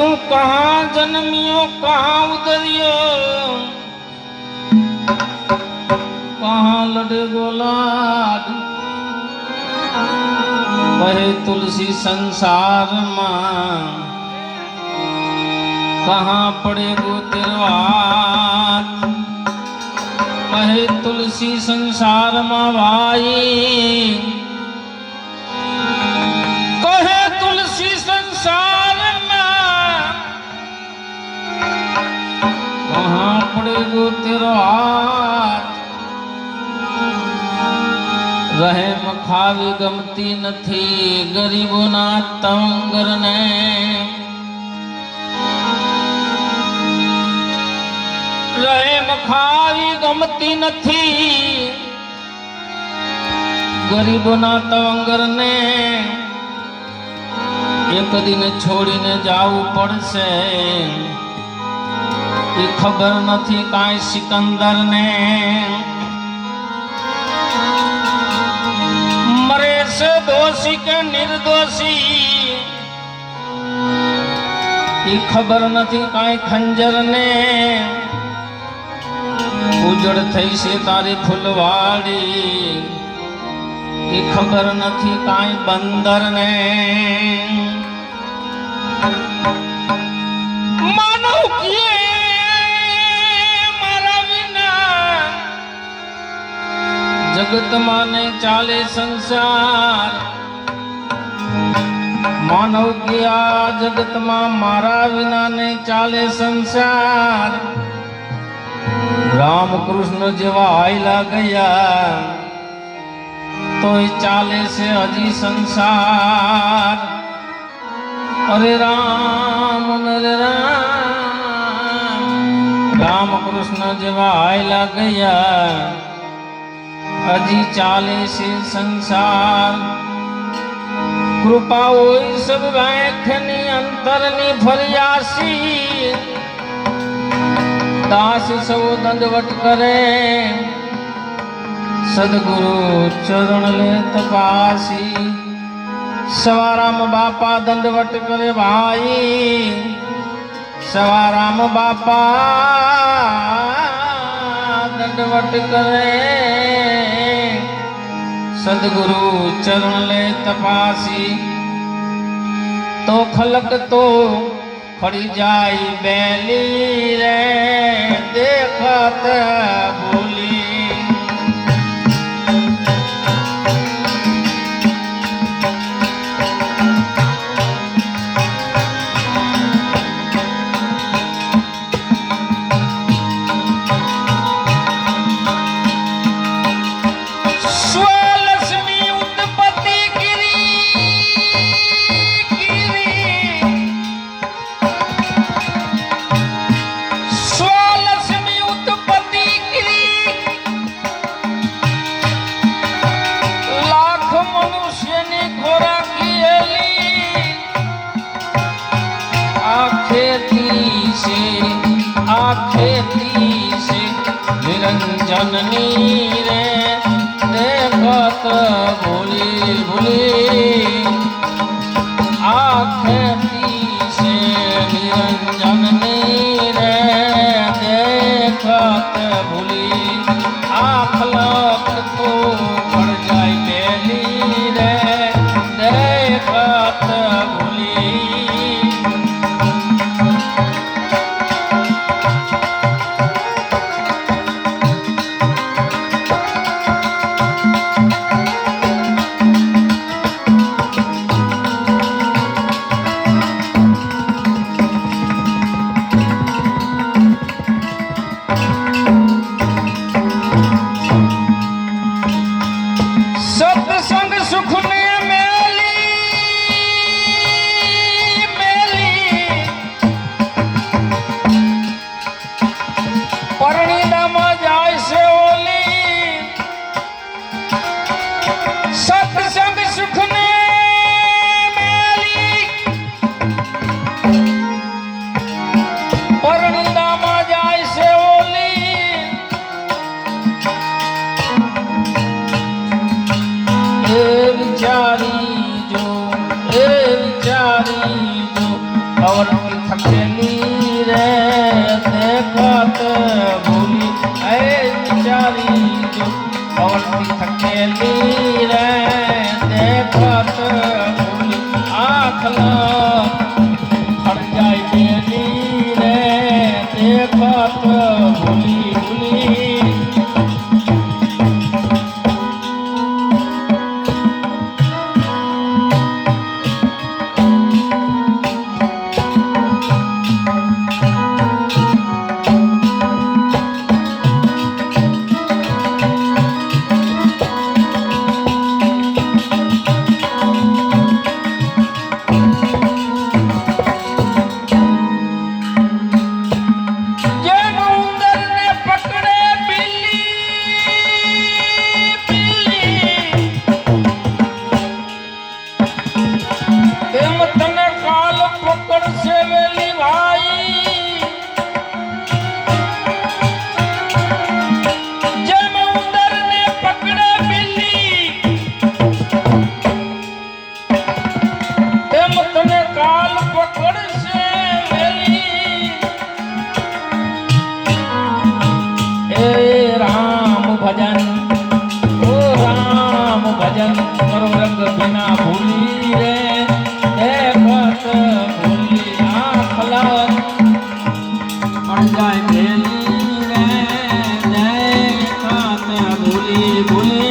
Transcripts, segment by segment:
तू कहाँ जन्मियो कहाँ उतरियो, कहाँ लड़े गोलाड कहे तुलसी संसार मां, कहाँ पड़े गो तेरो हाथ कहे तुलसी संसार मां भाई, कहे तुलसी संसार में कहाँ पड़े गो तेरो हाथ, रहे मखावी गमती नथी गरीबो ना तंगर ने, रहे मखावी गमती नथी गरीबो ना तंगर ने, एक दिन छोड़ीने जावू पड़शे ई खबर नथी काई सिकंदर ने, मरे से दोषी के निर्दोषी ई खबर नथी काई खंजर ने, उजड़ थई से तारी फुलवाड़ी ई खबर नथी काई बंदर ने, मानो किए मारा बिना जगत माने चाले संसार, मानव किया जगत मां मारा बिना ने चाले संसार, राम कृष्ण जेवा आयला गया तो चाले से हजी संसार, अरे राम अरे राम, राम कृष्ण जेवा आयला गया हजी चाले से संसार, कृपा होई सब व्याख्यानी अंतरनी फरियासी, दास सो दंडवट करे सदगुरु चरण ले तपासी, सवाराम बापा दंडवट करे भाई, सवाराम बापा दंडवट करे सदगुरु चरण ले तपासी, तो खलक तो खड़ी जाई बैली रे देखत भूली, खेती से निरंजन नीरे देखत भूली भूली, खेती से निरंजन नीरे देखत भूली, आखलक तो पड़ जाए बेली रे देखत भूली, सत्संग सुख में मेली मेली, परिणाम जाय से ओली, सत्संग सुख में मेली, परिणाम जाय से ओली, विचारी जो और थकेली रे देखत भूली ऐ बिचारी जो और थी थकेली रे देखत भूली आँख फट जाए बेली रे देखत भूली भूली भजन करो रंग बिना भूली रे देखत भूली आँख पड़ जाए बेली रे देखत भूली भूली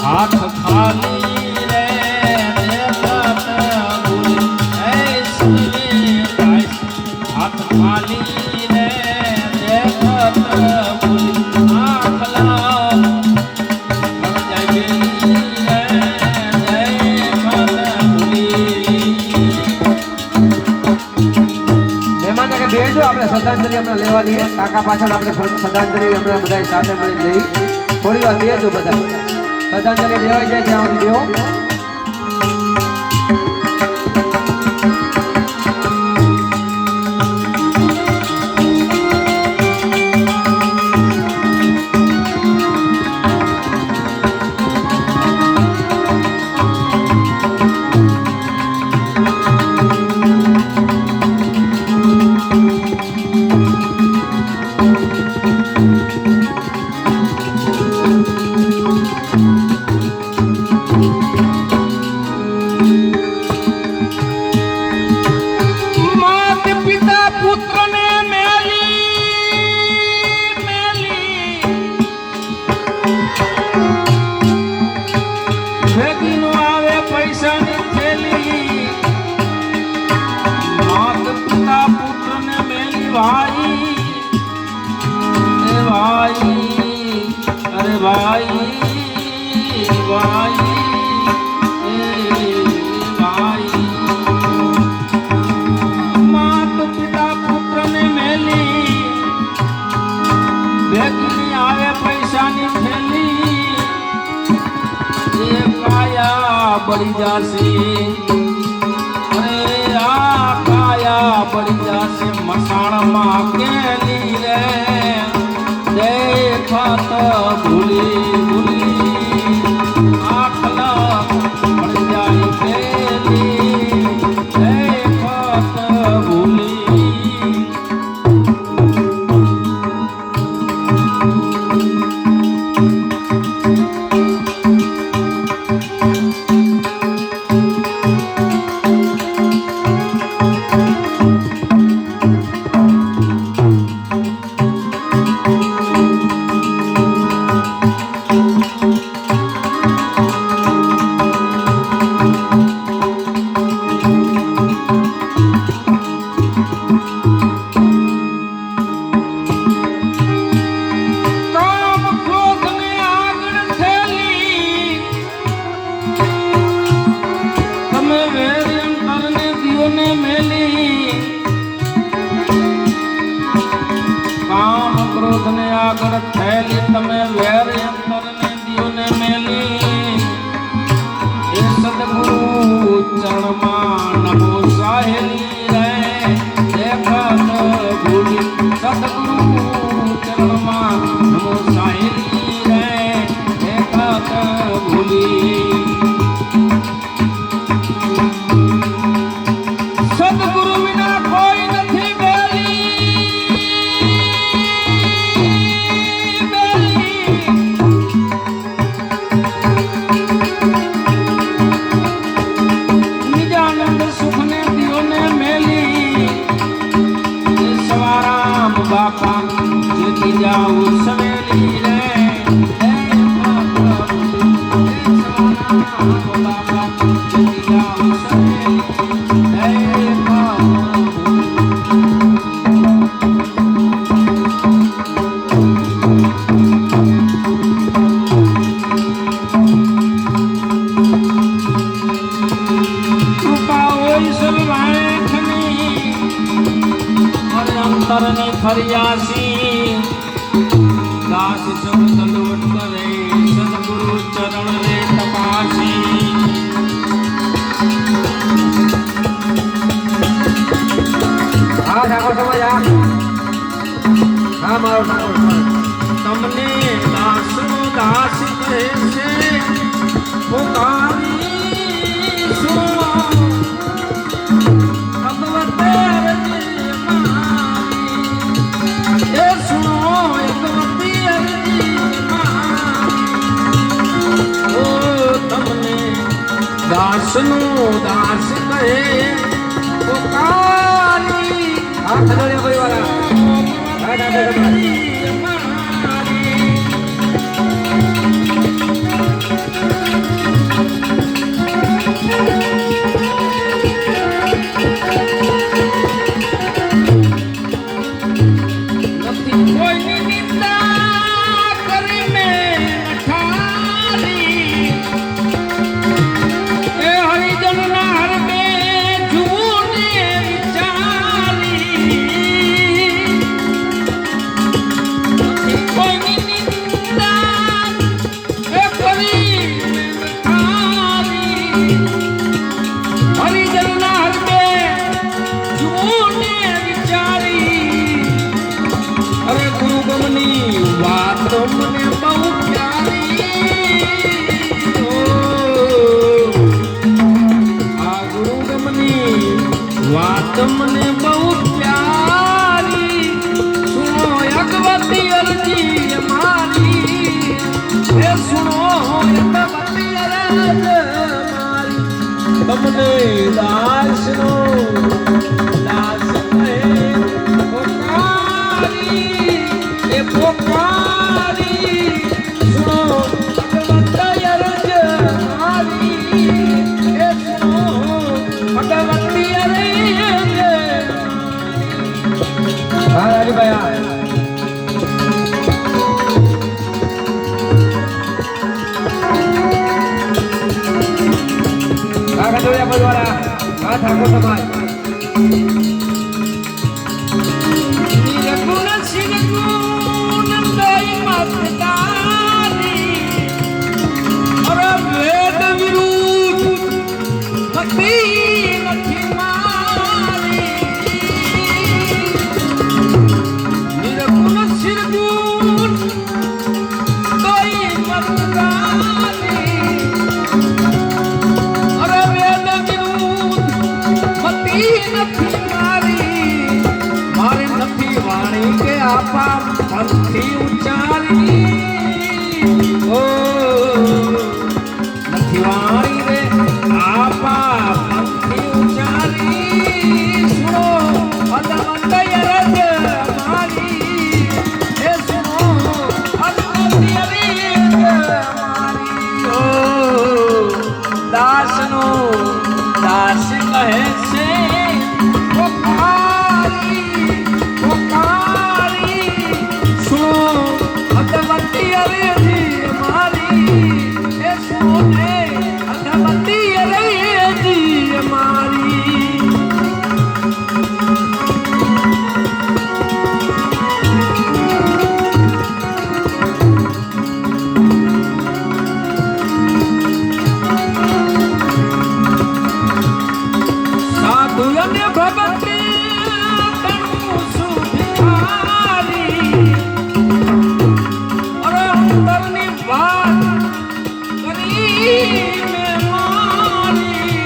हाथ खाली रे देखत भूली ऐसे हाथ खाली रे देखत भूली आँख पड़ जाए बेली रे देखत भूली મહેમાનને બેસજો આપણે શ્રદ્ધાંજલિ આપણે લેવાની છે કાકા પાછળ આપણે શ્રદ્ધાંજલિ આપણે બધા સાથે મળી લઈ થોડી વાર બેસજો બધા શ્રદ્ધાંજલિ લેવાઈ જાય ત્યાં સુધી દેવો भाई भाई अरे भाई भाई भाई मात पिता पुत्र ने मेली भेगी आवे पैसा नी थैली ये काया बड़ी जासी अरे आ काया बड़ी जासी मसाण मां केली रे देखत भूली भूली आखला पड़ जाई केली देखत भूली આગળ થયેલી તમે વેર અંતરને દિયોને મેલી એ સદગુરુ ચરણમાં નમો સાહેલી રે દેખત ભૂલી સદગુરુ ચરણમાં નમો સાહેલી રે દેખત ભૂલી સદગુરુ વિના કોઈ નથી નિજાનંદ સુખને દિયોને મેલી સવારામ બાપા જેતી જાઉં સવેલી રે બાપા જેતી જાઉં સવેલી અંતરને ફરિયાસી દાસ શબ્દ લોટ કરે સદગુરુ ચરણ રે તપાસી હા ઠાકોર સમજ હા મારો ઠાકોર તમને દાસનો દાસ કહે છે પોતાની સુનો ભગવતે દાસનો દાસ કહે પોકારી હા ખજોડિયા પરિવાર હા ઠાકોર મને બહુ પ્યારી આ ગુરુ ગમની વાત મને બહુ પ્યારી સુનો અગવતી અરજી મારી એ સુનો અગવતી અરજી તમને દાસનો દાસ કહે પોકારી એ પોકારી સુનો ભગવતી અરજ મારી એ સુનો ભગવતી અરજ હા રાજભાઈ હા ખજોડિયા પરિવાર હા ઠાકોર સમાજ આપા પંથી ઉચ્ચારી ઓ નથી વાણી રે આપા પંથી ઉચ્ચારી સુનો અદમતય રજ મારી એ સુનો અદમતય રજ મારી ઓ દાસનો દાસ કહે છે અને ભગતી તણું સુધારી અરે અંતરની વાત કરી મેં મારી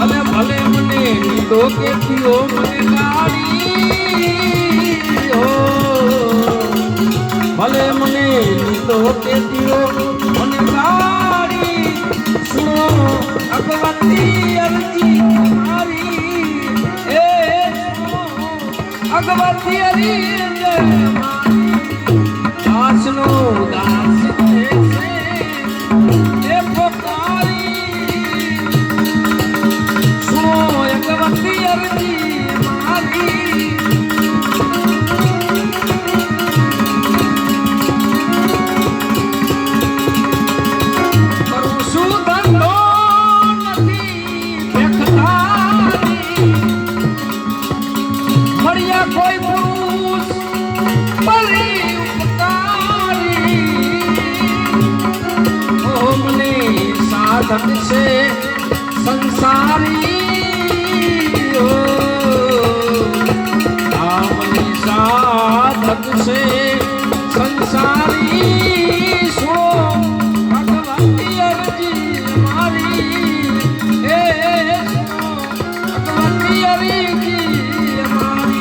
અને ભલે મને લીધો કે પીઓ મને ગાડી ભલે મને લીધો કે પીઓ મને ગાડી સુનો ભગવતી અરજી મારી એ ભગવતી અરજી દાસનો દાસ છે એ પોકારી સુનો ભગવતી અરજી મારી साधन से संसारी हो आमने साधक से संसारी सुनो भगवती अर्जी हमारी ए सुनो भगवती अर्जी हमारी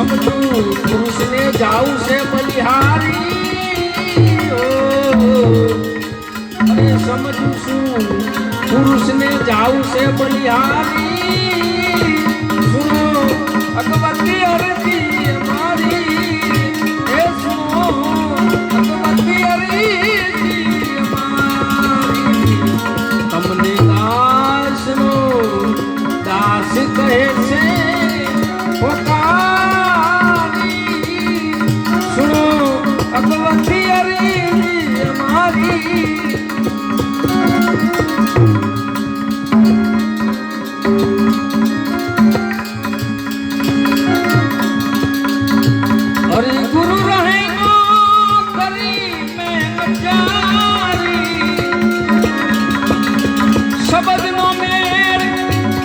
पुरुष ने जाऊ से बलिहारी अरे समझू शू पुरुष ने जाऊ से बलिहारी सुनो भगवती अरजी हमारी हे सुनो भगवती अरजी हमारी हमने दास नो दास कहे से भगवती अरजी हमारी अरे गुरु रहेगा करी में नचारी शब्द नो मेर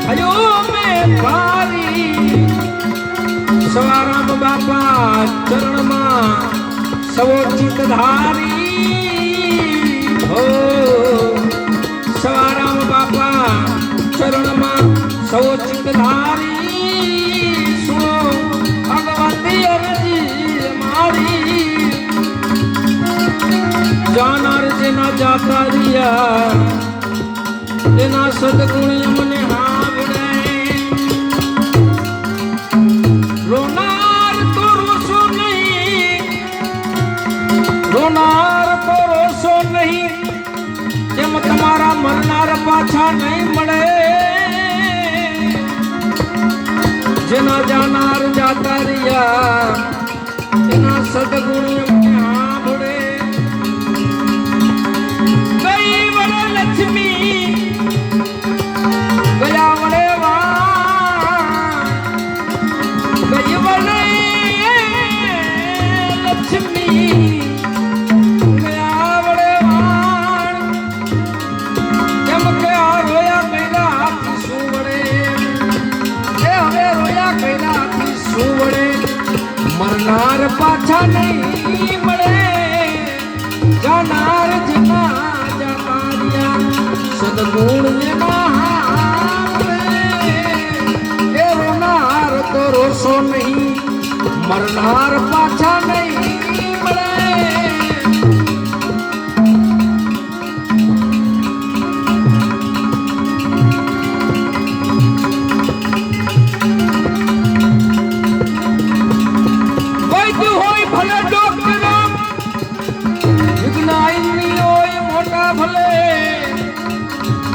भयो में भारी सवाराम बापा चरण में सवोचित धारी हो सवाराम बापा चरण में सवोचित धारी सुनो भगवती अरजी हमारी जानार जेना जाता रिया तेना सदगुण मने हावड़े रोनार तो रोसो नहीं रोनार तो रोसो नहीं જેમ તમારા મરનાર પાછા નહીં મળે જેના જાનાર જાતા રહ્યા એના સદગુણ એમને સાંભળે ગઈ વડે લક્ષ્મી ગયા વડે ગઈ વડે લક્ષ્મી मरनार पाछा नहीं मरे जानार जना जातारिया सदगुण रोनार तो रोसो नहीं मरनार पाछा नहीं मरे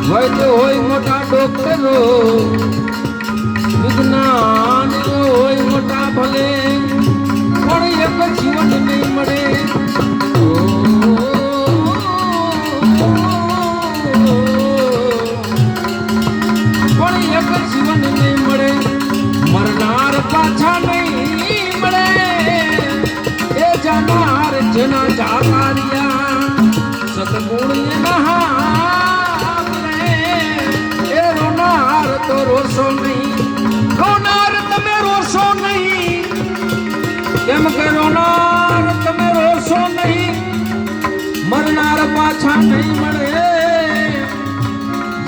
વૈદ્ય હોય મોટા ડોક્ટર રો વિજ્ઞાન હોય મોટા ભલે પણ એક જીવન નહીં મળે પણ એક જીવન નહીં મળે મરનાર પાછા નહીં મળે એ જાનાર જેના જાકારિયા સદગુણ એ રોનાર તો રોશો નહીં રોનાર તમે રોશો નહીં કેમ કે રોનાર તમે રોશો નહીં મરનાર પાછા નહીં મળે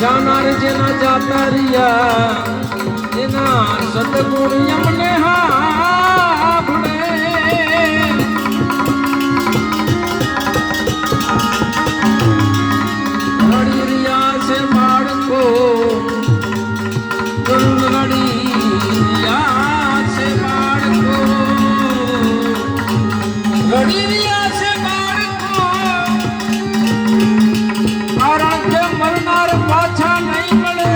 જાનાર જેના જાતા રહ્યા એના સદગુણ અમને હાંભળે રડી રહ્યા છે બાળકો રડી રહ્યા છે બાળકો રડી રહ્યા છે બાળકો કારણ કે મરનાર પાછા નહીં મળે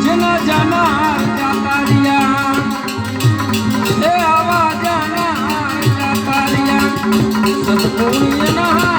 જેના જાનાર જાતા રહ્યા એ આવા જાનાર જાતા રહ્યા સદગુણ ના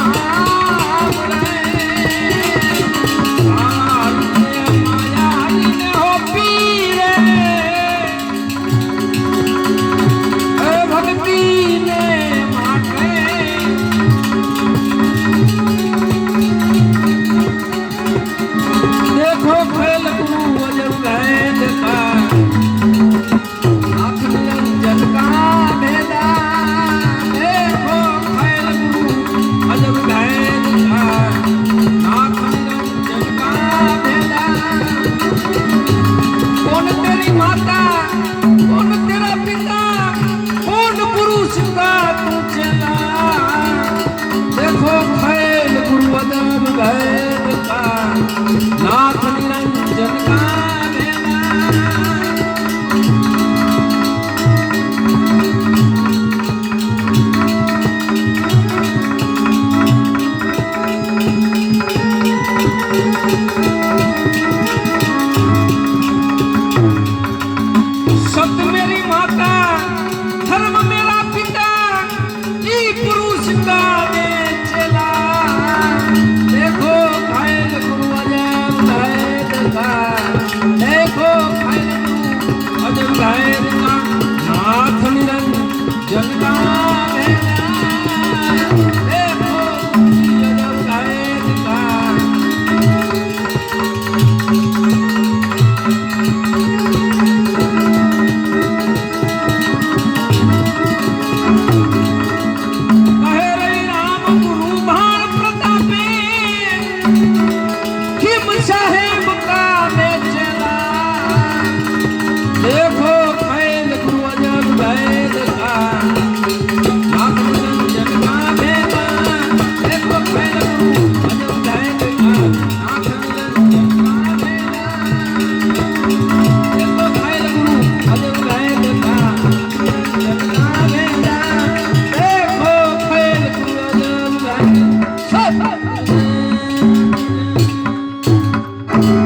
नाथ निरंजन का सत्य मेरी माता धर्म मेरा पिता ई पुरुष का चला देखो घायल गुरु अजब घायल का देखो घायल गुरु अजब घायल